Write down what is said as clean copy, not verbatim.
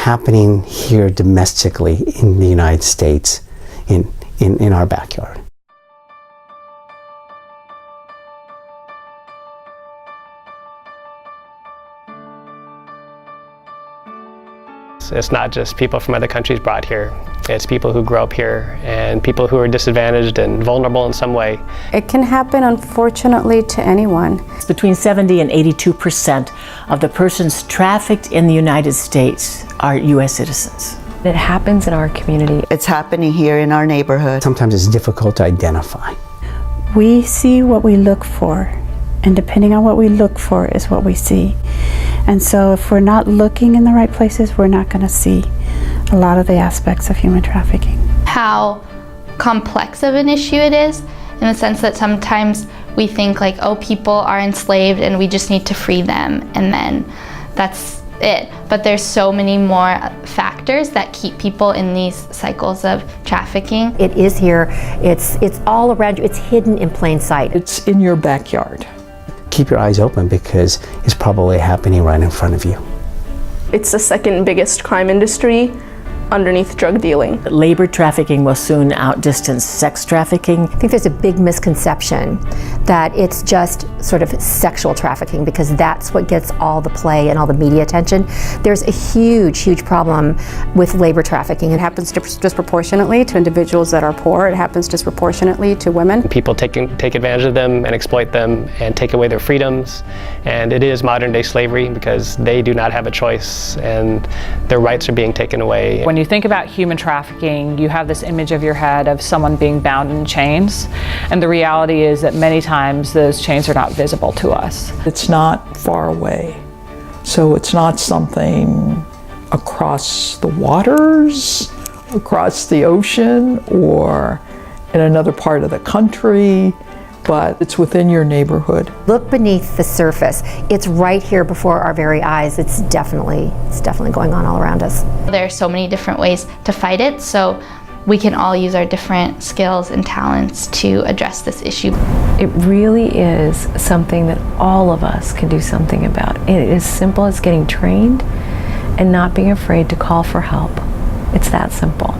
happening here domestically in the United States, in our backyard. It's not just people from other countries brought here. It's people who grow up here and people who are disadvantaged and vulnerable in some way. It can happen, unfortunately, to anyone. Between 70 and 82% of the persons trafficked in the United States are U.S. citizens. It happens in our community. It's happening here in our neighborhood. Sometimes it's difficult to identify. We see what we look for, and depending on what we look for is what we see. And so if we're not looking in the right places, we're not going to see a lot of the aspects of human trafficking. How complex of an issue it is, in the sense that sometimes we think like, oh, people are enslaved and we just need to free them, and then that's it. But there's so many more factors that keep people in these cycles of trafficking. It is here. It's all around you. It's hidden in plain sight. It's in your backyard. Keep your eyes open because it's probably happening right in front of you. It's the second biggest crime industry underneath drug dealing. Labor trafficking will soon outdistance sex trafficking. I think there's a big misconception that it's just sort of sexual trafficking because that's what gets all the play and all the media attention. There's a huge, huge problem with labor trafficking. It happens disproportionately to individuals that are poor. It happens disproportionately to women. People take advantage of them and exploit them and take away their freedoms. And it is modern day slavery because they do not have a choice and their rights are being taken away. When you think about human trafficking, you have this image of your head of someone being bound in chains, and the reality is that many times those chains are not visible to us. It's not far away, so it's not something across the waters, across the ocean, or in another part of the country, but it's within your neighborhood. Look beneath the surface. It's right here before our very eyes. It's definitely going on all around us. There are so many different ways to fight it, so we can all use our different skills and talents to address this issue. It really is something that all of us can do something about. It is as simple as getting trained and not being afraid to call for help. It's that simple.